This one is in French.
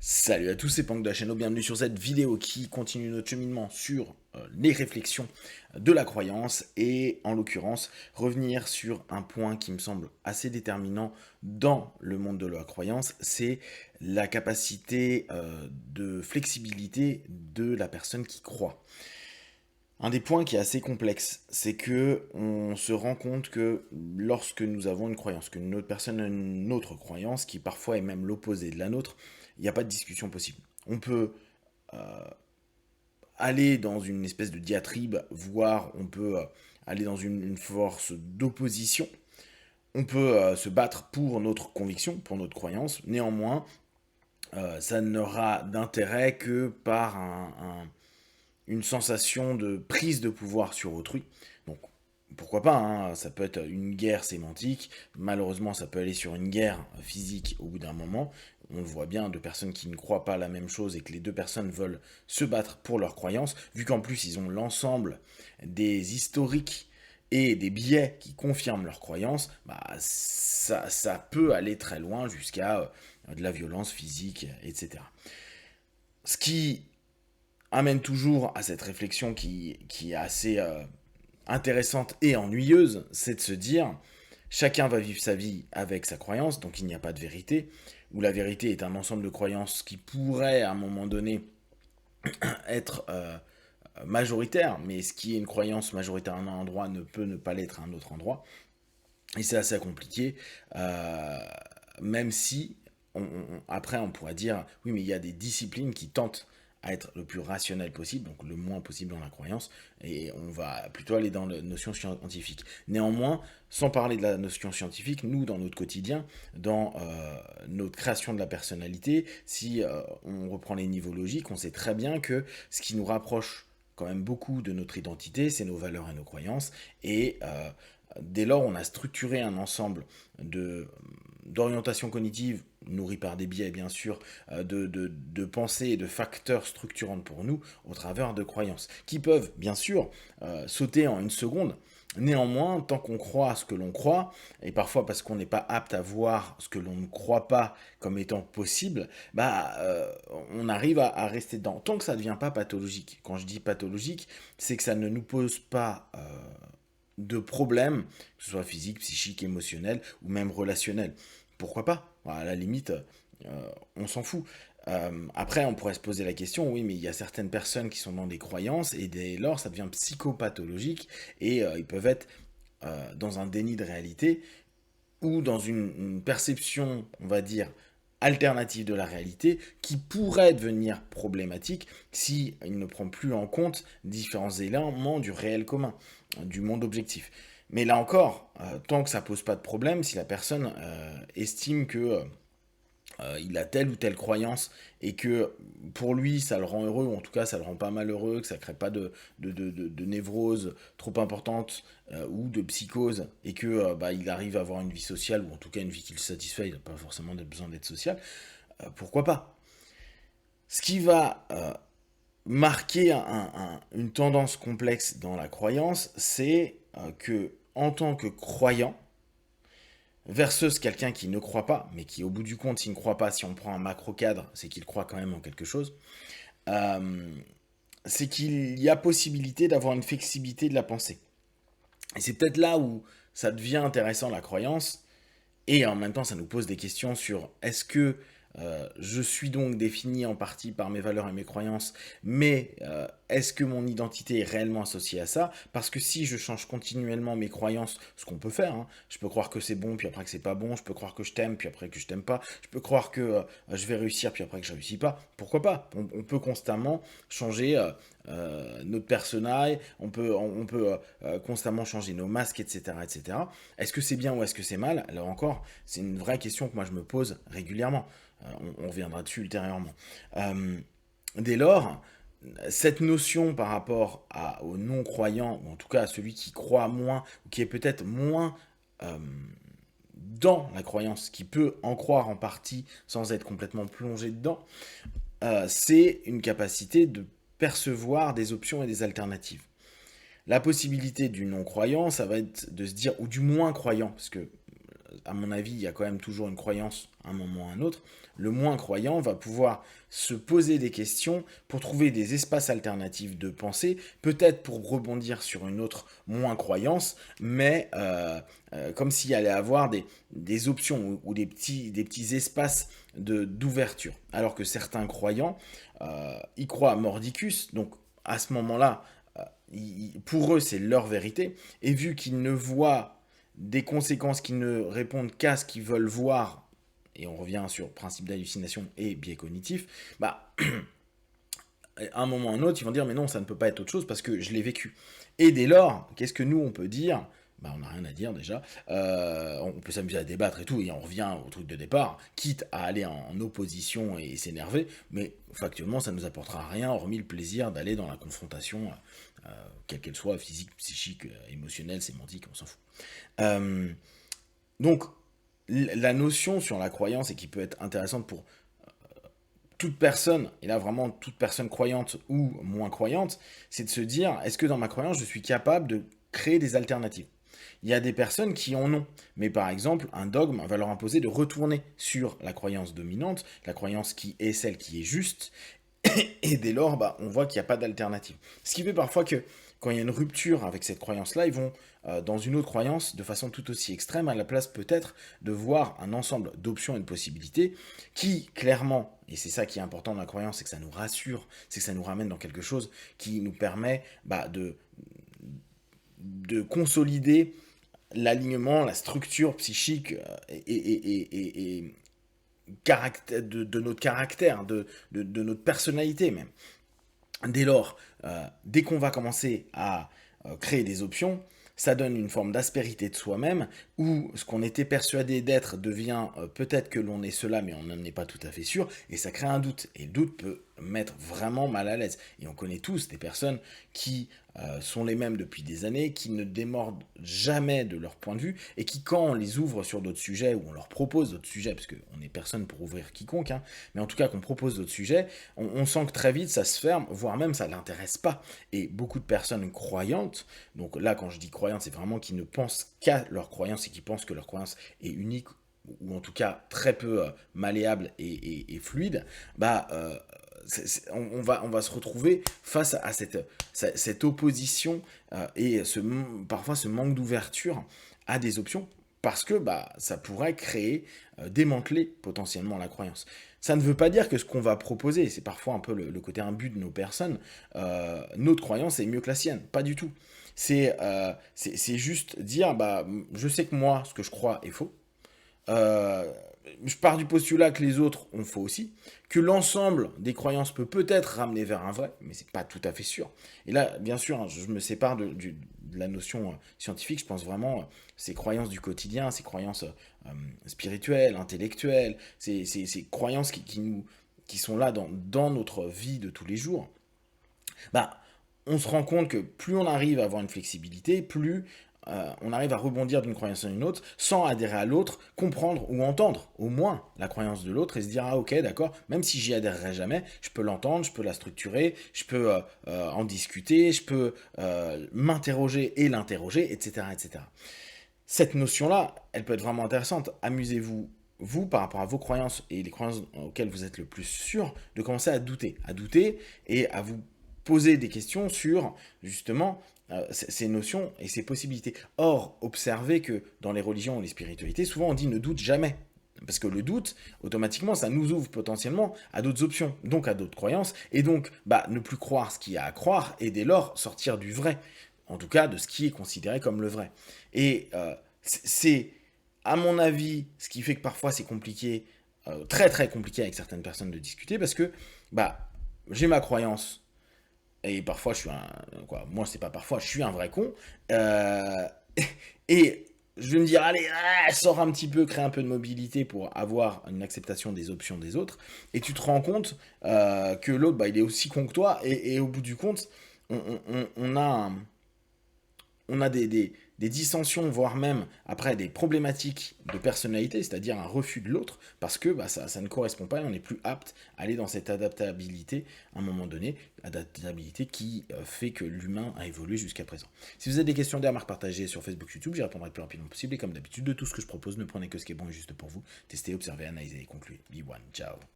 Salut à tous, c'est Pank de la chaîne, bienvenue sur cette vidéo qui continue notre cheminement sur les réflexions de la croyance et en l'occurrence revenir sur un point qui me semble assez déterminant dans le monde de la croyance, c'est la capacité de flexibilité de la personne qui croit. Un des points qui est assez complexe, c'est que on se rend compte que lorsque nous avons une croyance, qu'une autre personne a une autre croyance, qui parfois est même l'opposé de la nôtre, il n'y a pas de discussion possible. On peut aller dans une espèce de diatribe, voire on peut aller dans une force d'opposition. On peut se battre pour notre conviction, pour notre croyance. Néanmoins, ça n'aura d'intérêt que par une sensation de prise de pouvoir sur autrui. Donc pourquoi pas, hein, ça peut être une guerre sémantique, malheureusement ça peut aller sur une guerre physique au bout d'un moment, on le voit bien, deux personnes qui ne croient pas la même chose et que les deux personnes veulent se battre pour leurs croyances, vu qu'en plus ils ont l'ensemble des historiques et des biais qui confirment leurs croyances, bah, ça peut aller très loin jusqu'à de la violence physique, etc. Ce qui amène toujours à cette réflexion qui est assez intéressante et ennuyeuse, c'est de se dire, chacun va vivre sa vie avec sa croyance, donc il n'y a pas de vérité, ou la vérité est un ensemble de croyances qui pourrait à un moment donné être majoritaire, mais ce qui est une croyance majoritaire à un endroit ne peut ne pas l'être à un autre endroit, et c'est assez compliqué, même si après on pourrait dire, oui mais il y a des disciplines qui tentent à être le plus rationnel possible, donc le moins possible dans la croyance, et on va plutôt aller dans la notion scientifique. Néanmoins, sans parler de la notion scientifique, nous, dans notre quotidien, dans notre création de la personnalité, si on reprend les niveaux logiques, on sait très bien que ce qui nous rapproche quand même beaucoup de notre identité, c'est nos valeurs et nos croyances, et dès lors, on a structuré un ensemble d'orientations cognitives nourries par des biais, bien sûr, de pensées et de facteurs structurants pour nous au travers de croyances, qui peuvent, bien sûr, sauter en une seconde. Néanmoins, tant qu'on croit à ce que l'on croit, et parfois parce qu'on n'est pas apte à voir ce que l'on ne croit pas comme étant possible, on arrive à rester dedans. Tant que ça ne devient pas pathologique. Quand je dis pathologique, c'est que ça ne nous pose pas de problèmes, que ce soit physique, psychique, émotionnel ou même relationnel. Pourquoi pas? À la limite, on s'en fout. Après, on pourrait se poser la question, oui, mais il y a certaines personnes qui sont dans des croyances et dès lors, ça devient psychopathologique et ils peuvent être dans un déni de réalité ou dans une perception, on va dire, alternative de la réalité qui pourrait devenir problématique si il ne prend plus en compte différents éléments du réel commun, du monde objectif. Mais là encore, tant que ça pose pas de problème, si la personne estime que il a telle ou telle croyance et que pour lui ça le rend heureux, ou en tout cas ça le rend pas malheureux, que ça crée pas de névrose trop importante ou de psychose, et que il arrive à avoir une vie sociale, ou en tout cas une vie qui le satisfait, il n'a pas forcément besoin d'être social, pourquoi pas. Ce qui va marquer une tendance complexe dans la croyance, c'est que en tant que croyant, versus quelqu'un qui ne croit pas, mais qui au bout du compte, s'il ne croit pas, si on prend un macro cadre, c'est qu'il croit quand même en quelque chose, euh, c'est qu'il y a possibilité d'avoir une flexibilité de la pensée. Et c'est peut-être là où ça devient intéressant la croyance, et en même temps ça nous pose des questions sur est-ce que je suis donc défini en partie par mes valeurs et mes croyances, mais est-ce que mon identité est réellement associée à ça? Parce que si je change continuellement mes croyances, ce qu'on peut faire, hein, je peux croire que c'est bon, puis après que c'est pas bon, je peux croire que je t'aime, puis après que je t'aime pas, je peux croire que je vais réussir, puis après que je réussis pas, pourquoi pas? On peut constamment changer notre personnage, on peut constamment changer nos masques, etc., etc. Est-ce que c'est bien ou est-ce que c'est mal? Alors encore, c'est une vraie question que moi je me pose régulièrement. On reviendra dessus ultérieurement. Dès lors, cette notion par rapport aux non-croyants, ou en tout cas à celui qui croit moins, ou qui est peut-être moins dans la croyance, qui peut en croire en partie sans être complètement plongé dedans, c'est une capacité de percevoir des options et des alternatives. La possibilité du non-croyant, ça va être de se dire, ou du moins croyant, parce que à mon avis, il y a quand même toujours une croyance à un moment ou à un autre, le moins croyant va pouvoir se poser des questions pour trouver des espaces alternatifs de pensée, peut-être pour rebondir sur une autre moins croyance, mais comme s'il allait avoir des options ou des petits espaces d'ouverture. Alors que certains croyants, ils croient à mordicus, donc à ce moment-là, pour eux, c'est leur vérité, et vu qu'ils ne voient des conséquences qui ne répondent qu'à ce qu'ils veulent voir, et on revient sur le principe d'hallucination et biais cognitif, bah, à un moment ou à un autre, ils vont dire, mais non, ça ne peut pas être autre chose parce que je l'ai vécu. Et dès lors, qu'est-ce que nous, on peut dire? Bah, on n'a rien à dire déjà. On peut s'amuser à débattre et tout, et on revient au truc de départ, quitte à aller en opposition et s'énerver, mais factuellement, ça ne nous apportera rien, hormis le plaisir d'aller dans la confrontation, quelle qu'elle soit, physique, psychique, émotionnelle, sémantique, on s'en fout. Euh, donc, la notion sur la croyance, et qui peut être intéressante pour toute personne, et là vraiment toute personne croyante ou moins croyante, c'est de se dire, est-ce que dans ma croyance, je suis capable de créer des alternatives? Il y a des personnes qui en ont, mais par exemple, un dogme va leur imposer de retourner sur la croyance dominante, la croyance qui est celle qui est juste, et dès lors, bah, on voit qu'il n'y a pas d'alternative. Ce qui fait parfois que quand il y a une rupture avec cette croyance-là, ils vont dans une autre croyance de façon tout aussi extrême, à la place peut-être de voir un ensemble d'options et de possibilités qui, clairement, et c'est ça qui est important dans la croyance, c'est que ça nous rassure, c'est que ça nous ramène dans quelque chose qui nous permet de consolider l'alignement, la structure psychique et de notre caractère, de notre personnalité même. Dès lors, dès qu'on va commencer à créer des options, ça donne une forme d'aspérité de soi-même, où ce qu'on était persuadé d'être devient peut-être que l'on est cela, mais on n'en est pas tout à fait sûr, et ça crée un doute. Et le doute peut mettre vraiment mal à l'aise. Et on connaît tous des personnes qui sont les mêmes depuis des années, qui ne démordent jamais de leur point de vue, et qui, quand on les ouvre sur d'autres sujets, ou on leur propose d'autres sujets, parce qu'on n'est personne pour ouvrir quiconque, hein, mais en tout cas qu'on propose d'autres sujets, on sent que très vite ça se ferme, voire même ça ne l'intéresse pas. Et beaucoup de personnes croyantes, donc là quand je dis croyantes, c'est vraiment qui ne pensent qu'à leur croyance et qui pensent que leur croyance est unique, ou en tout cas très peu malléable et fluide, bah on va se retrouver face à cette opposition et parfois ce manque d'ouverture à des options parce que bah, ça pourrait créer, démanteler potentiellement la croyance. Ça ne veut pas dire que ce qu'on va proposer, c'est parfois un peu le côté imbu de nos personnes, notre croyance est mieux que la sienne, pas du tout. C'est juste dire, bah, je sais que moi, ce que je crois est faux, euh, je pars du postulat que les autres ont faux aussi, que l'ensemble des croyances peut peut-être ramener vers un vrai, mais c'est pas tout à fait sûr. Et là, bien sûr, hein, je me sépare de la notion scientifique, je pense vraiment ces croyances du quotidien, ces croyances spirituelles, intellectuelles, ces croyances qui sont là dans notre vie de tous les jours. Bah, on se rend compte que plus on arrive à avoir une flexibilité, plus on arrive à rebondir d'une croyance à une autre sans adhérer à l'autre, comprendre ou entendre au moins la croyance de l'autre et se dire ah ok d'accord, même si j'y adhérerai jamais, je peux l'entendre, je peux la structurer, je peux en discuter, je peux m'interroger et l'interroger, etc., etc. Cette notion-là, elle peut être vraiment intéressante. Amusez-vous vous, par rapport à vos croyances et les croyances auxquelles vous êtes le plus sûr, de commencer à douter et à vous poser des questions sur justement ces notions et ces possibilités. Or, observez que dans les religions ou les spiritualités, souvent on dit ne doute jamais. Parce que le doute, automatiquement, ça nous ouvre potentiellement à d'autres options, donc à d'autres croyances, et donc bah, ne plus croire ce qu'il y a à croire, et dès lors sortir du vrai, en tout cas de ce qui est considéré comme le vrai. Et c'est, à mon avis, ce qui fait que parfois c'est compliqué, très très compliqué avec certaines personnes de discuter, parce que bah, j'ai ma croyance et parfois, je suis un. Quoi, moi, c'est pas parfois, je suis un vrai con. Euh, et je vais me dire, allez, sors un petit peu, crée un peu de mobilité pour avoir une acceptation des options des autres. Et tu te rends compte que l'autre, bah, il est aussi con que toi. Et au bout du compte, on a, on a des dissensions, voire même après des problématiques de personnalité, c'est-à-dire un refus de l'autre, parce que ça ne correspond pas et on n'est plus apte à aller dans cette adaptabilité à un moment donné, adaptabilité qui fait que l'humain a évolué jusqu'à présent. Si vous avez des questions, des remarques partagées sur Facebook, YouTube, j'y répondrai le plus rapidement possible et comme d'habitude, de tout ce que je propose, ne prenez que ce qui est bon et juste pour vous. Testez, observez, analysez et concluez. Be one, ciao.